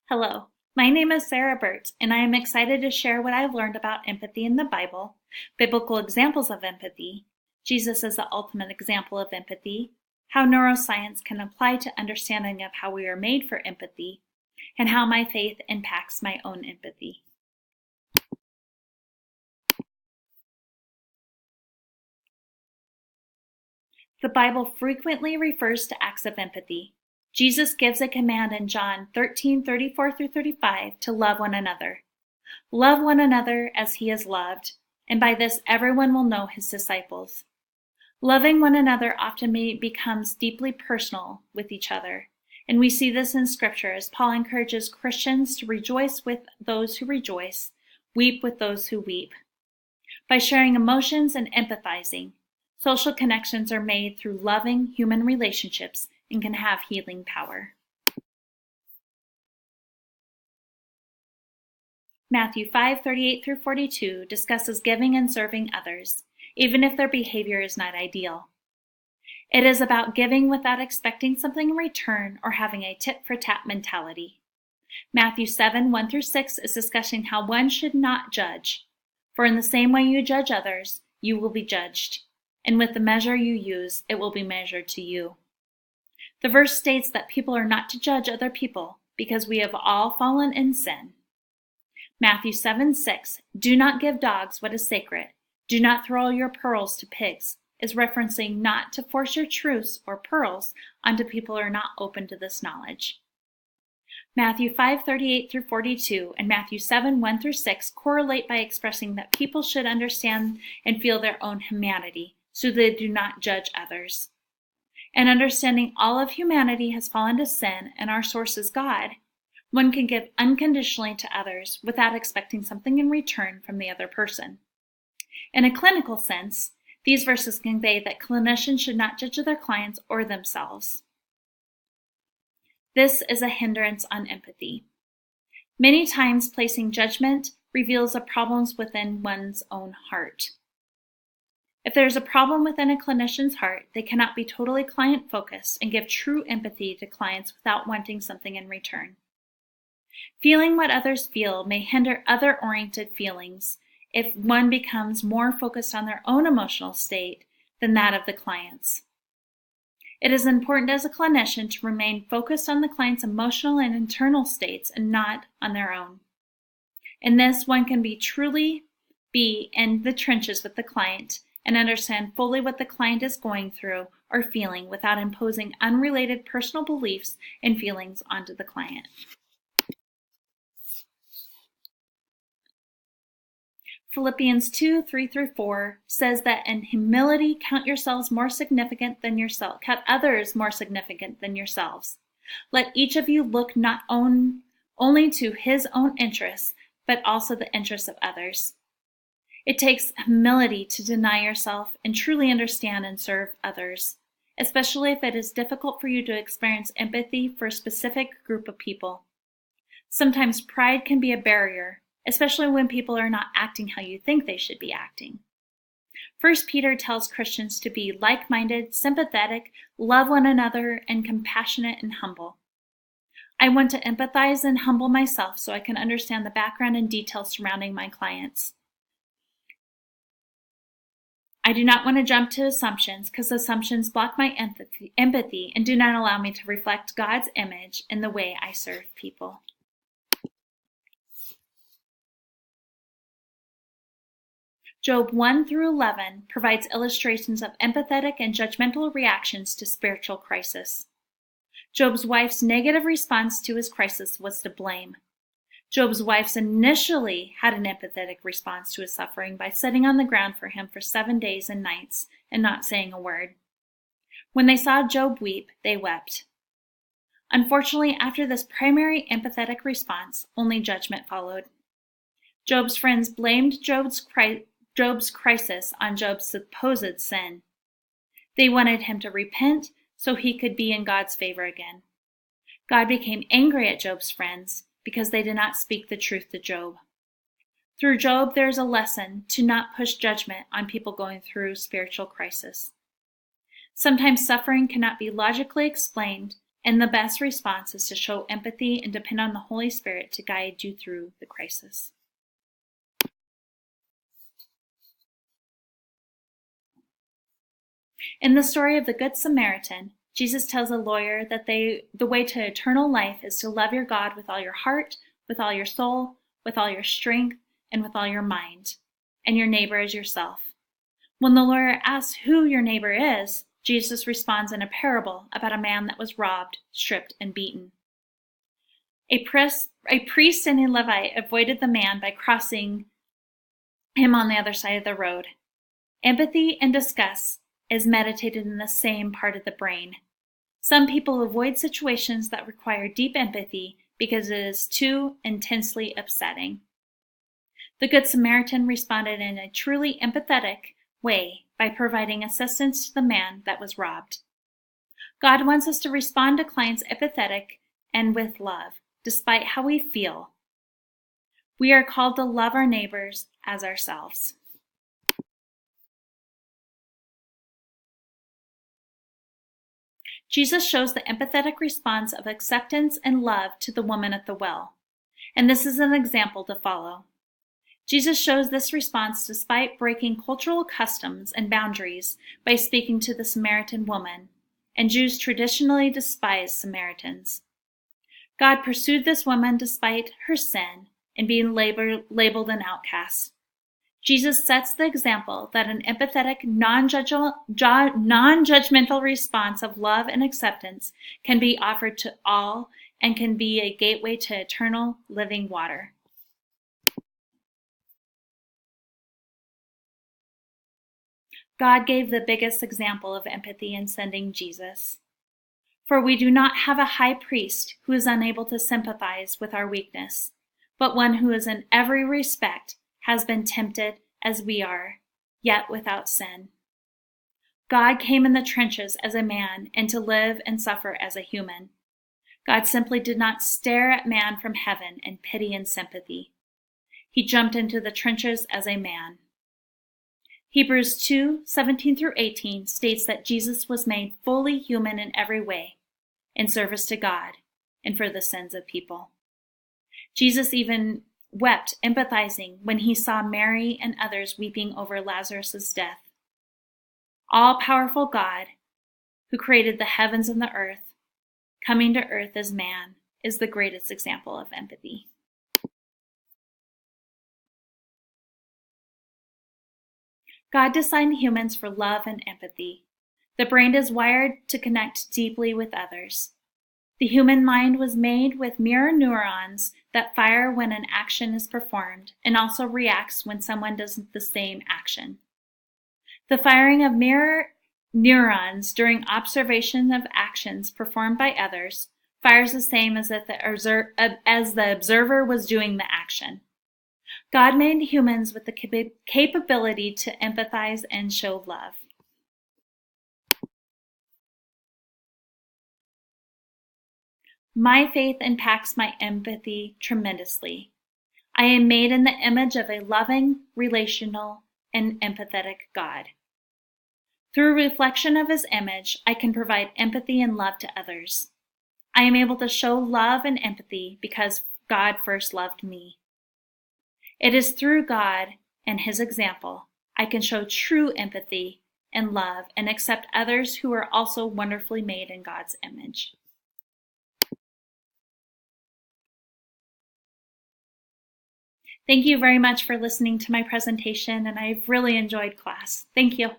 Hello, my name is Sarah Burt, and I am excited to share what I've learned about empathy in the Bible, biblical examples of empathy, Jesus as the ultimate example of empathy, how neuroscience can apply to understanding of how we are made for empathy, and how my faith impacts my own empathy. The Bible frequently refers to acts of empathy. Jesus gives a command in John 13:34-35 to love one another. Love one another as he is loved, and by this everyone will know his disciples. Loving one another often becomes deeply personal with each other, and we see this in Scripture as Paul encourages Christians to rejoice with those who rejoice, weep with those who weep. By sharing emotions and empathizing, social connections are made through loving human relationships and can have healing power. Matthew 5:38-42 discusses giving and serving others, even if their behavior is not ideal. It is about giving without expecting something in return or having a tit-for-tat mentality. Matthew 7:1-6 is discussing how one should not judge, for in the same way you judge others, you will be judged, and with the measure you use, it will be measured to you. The verse states that people are not to judge other people because we have all fallen in sin. Matthew 7:6, do not give dogs what is sacred, do not throw your pearls to pigs, is referencing not to force your truths or pearls onto people who are not open to this knowledge. Matthew 5:38-42 and Matthew 7:1-6 correlate by expressing that people should understand and feel their own humanity, so they do not judge others. And understanding all of humanity has fallen to sin and our source is God, one can give unconditionally to others without expecting something in return from the other person. In a clinical sense, these verses convey that clinicians should not judge their clients or themselves. This is a hindrance on empathy. Many times, placing judgment reveals the problems within one's own heart. If there is a problem within a clinician's heart, they cannot be totally client-focused and give true empathy to clients without wanting something in return. Feeling what others feel may hinder other-oriented feelings if one becomes more focused on their own emotional state than that of the client's. It is important as a clinician to remain focused on the client's emotional and internal states and not on their own. In this, one can truly be in the trenches with the client and understand fully what the client is going through or feeling without imposing unrelated personal beliefs and feelings onto the client. Philippians 2:3-4 says that in humility count yourselves more significant than yourself, count others more significant than yourselves. Let each of you look not only to his own interests, but also the interests of others. It takes humility to deny yourself and truly understand and serve others, especially if it is difficult for you to experience empathy for a specific group of people. Sometimes pride can be a barrier, especially when people are not acting how you think they should be acting. 1 Peter tells Christians to be like-minded, sympathetic, love one another, and compassionate and humble. I want to empathize and humble myself so I can understand the background and details surrounding my clients. I do not want to jump to assumptions because assumptions block my empathy and do not allow me to reflect God's image in the way I serve people. Job 1-11 provides illustrations of empathetic and judgmental reactions to spiritual crisis. Job's wife's negative response to his crisis was to blame. Job's wife initially had an empathetic response to his suffering by sitting on the ground for him for 7 days and nights and not saying a word. When they saw Job weep, they wept. Unfortunately, after this primary empathetic response, only judgment followed. Job's friends blamed Job's crisis on Job's supposed sin. They wanted him to repent so he could be in God's favor again. God became angry at Job's friends because they did not speak the truth to Job. Through Job, there is a lesson to not push judgment on people going through spiritual crisis. Sometimes suffering cannot be logically explained, And the best response is to show empathy and depend on the Holy Spirit to guide you through the crisis. In the story of the Good Samaritan, Jesus tells a lawyer that the way to eternal life is to love your God with all your heart, with all your soul, with all your strength, and with all your mind, and your neighbor as yourself. When the lawyer asks who your neighbor is, Jesus responds in a parable about a man that was robbed, stripped, and beaten. A priest and a Levite avoided the man by crossing him on the other side of the road. Empathy and disgust is meditated in the same part of the brain. Some people avoid situations that require deep empathy because it is too intensely upsetting. The Good Samaritan responded in a truly empathetic way by providing assistance to the man that was robbed. God wants us to respond to clients empathetic and with love, despite how we feel. We are called to love our neighbors as ourselves. Jesus shows the empathetic response of acceptance and love to the woman at the well, and this is an example to follow. Jesus shows this response despite breaking cultural customs and boundaries by speaking to the Samaritan woman, and Jews traditionally despise Samaritans. God pursued this woman despite her sin and being labeled an outcast. Jesus sets the example that an empathetic, non-judgmental response of love and acceptance can be offered to all and can be a gateway to eternal living water. God gave the biggest example of empathy in sending Jesus. For we do not have a high priest who is unable to sympathize with our weakness, but one who is in every respect has been tempted as we are, yet without sin. God came in the trenches as a man and to live and suffer as a human. God simply did not stare at man from heaven in pity and sympathy. He jumped into the trenches as a man. Hebrews 2:17-18 states that Jesus was made fully human in every way, in service to God and for the sins of people. Jesus even wept, empathizing when he saw Mary and others weeping over Lazarus' death. All-powerful God, who created the heavens and the earth, coming to earth as man, is the greatest example of empathy. God designed humans for love and empathy. The brain is wired to connect deeply with others. The human mind was made with mirror neurons that fire when an action is performed and also reacts when someone does the same action. The firing of mirror neurons during observation of actions performed by others fires the same as if the observer was doing the action. God made humans with the capability to empathize and show love. My faith impacts my empathy tremendously. I am made in the image of a loving, relational, and empathetic God. Through reflection of his image, I can provide empathy and love to others. I am able to show love and empathy because God first loved me. It is through God and his example I can show true empathy and love and accept others who are also wonderfully made in God's image. Thank you very much for listening to my presentation, and I've really enjoyed class. Thank you.